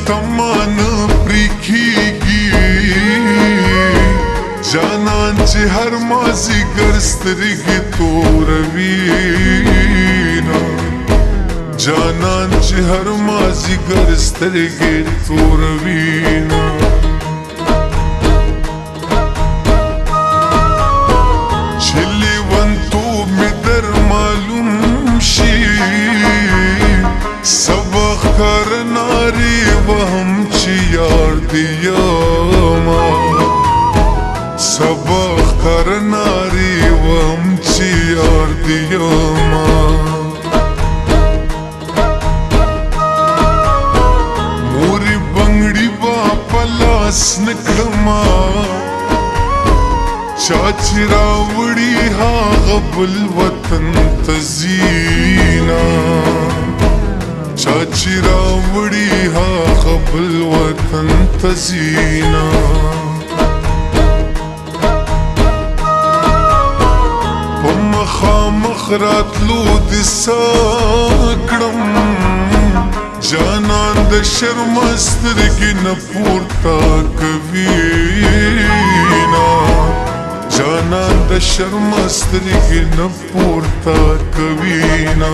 तमान प्रीखीगी जानन चे हर माज़िगर स्तरगी तोरवीना जानन चे हर माज़िगर स्तरगी तोरवीना छिले वंतो में दर मालूम शी सबक करनारी वहम ची यार दियामा सबक करनारी वहम ची यार दियामा मोरी बंगड़ी बापलास नकड़मा चाची रावड़ी हा गबल वतन तजीना चाची रावड़ी हा गबल वतन तजीना मखामख रातलो दिसाकड़म जानन द शर्मस्तरगी न पूर्ता कवीना जानन द शर्मस्तरगी न पूर्ता कवीना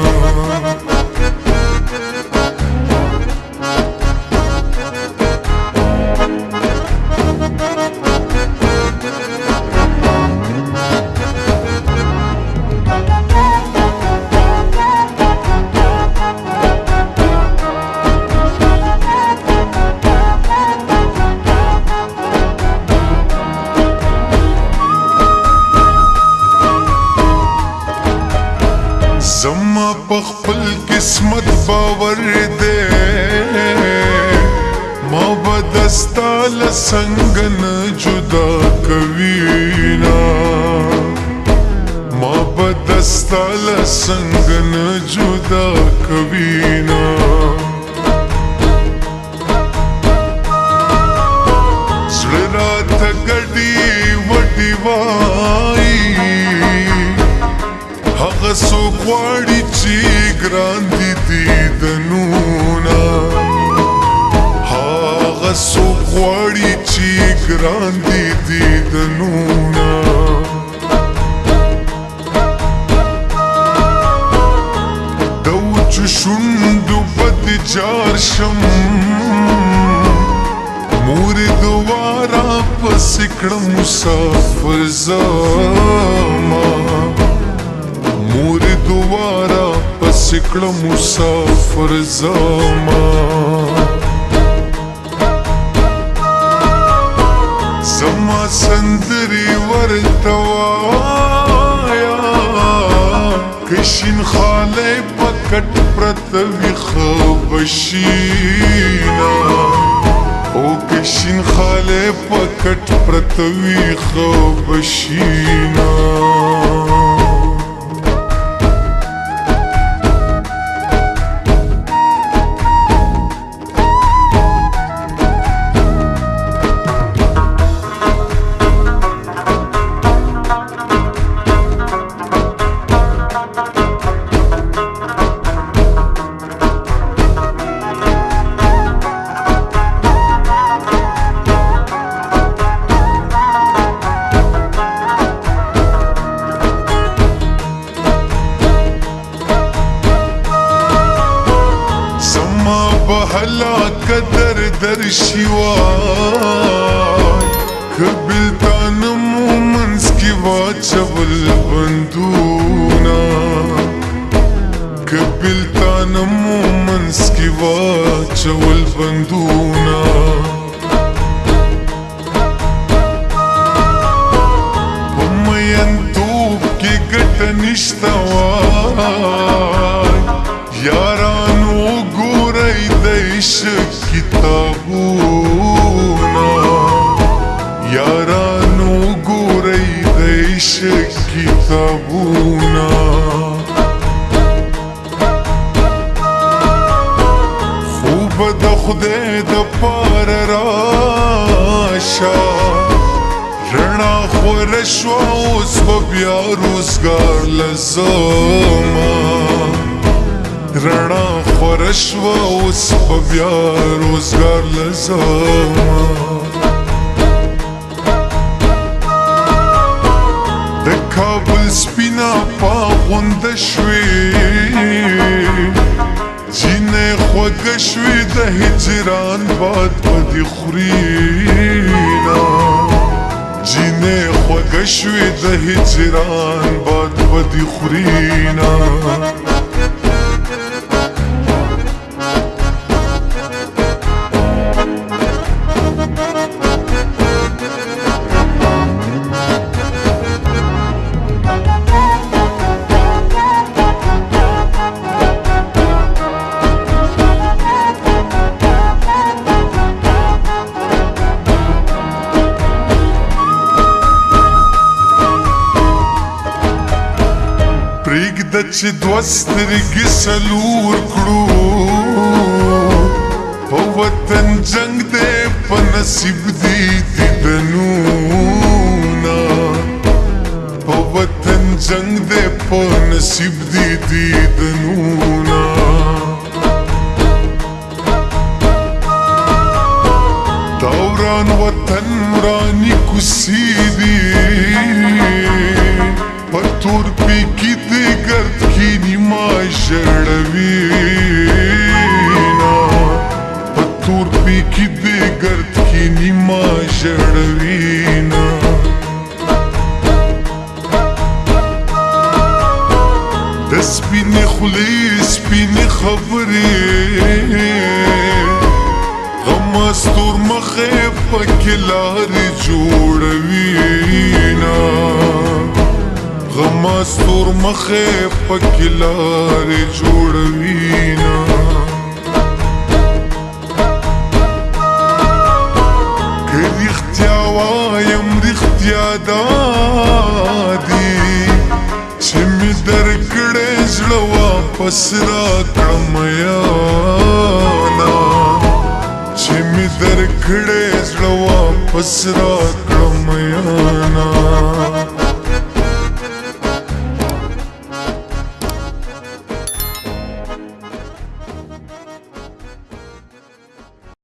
ज़म्मा पख्पल किस्मत बावर दे माँ बदस्ताल संगन जुदा कवीना माँ बदस्ताल संगन जुदा कवीना ज़रात गड़ी वड़ी वाई هغه څوک غواړي چې ګران دي دیدنونه هغه څوک غواړي چې ګران دي دیدنونه د وچو شونډو بد جار شم مورې دواره پسې کړم مسافر زما मोरे दोबारा पसिकड़ मुसाफिर ज़मा ज़मा संदरी वर्तवाया कशिन खाले पकट प्रतवी खबशीना ओ कशिन खाले पकट प्रतवी खबशीना بهلا قدر در شیوای کبلتان مومنز کی واچول بندونا کبلتان مومنز کی واچول بندونا پمینتوب کی گٹ نشتوای یارانو گورای دیش کتابونا یار به د خدای د پاره راشه رڼا خوره شوه اوس به بیا روزګار له ځمه رڼا خوره شوه اوس به بیا روزګار له ځمه د کابل سپینه پاغونده شوې جینې خوږه شوې د هجران باد په دې خورینه جینې خوږه شوې د هجران باد په دې خورینه پریږده چې دوه سترګې څلور کړو په وطن جنګ دی په نصیب دي دیدنونه په وطن جنګ دی په نصیب دي دیدنونه دا وران وطن ورانې کوڅې دي په تور پیکي دې ګرد کیني ما ژړوینه په تور پیکي دې ګرد کیني ما ژړوینه د سپینې خولې سپینې خبرې غمه ستور مخې پکې لارې جوړوینه غمه ستور مخې پکې لارې جوړوینه که رښتیا وایم رښتیا دا دي چې مې درکړې زړه واپس راکړه میانه چې مې درکړې زړه واپس راکړه میانه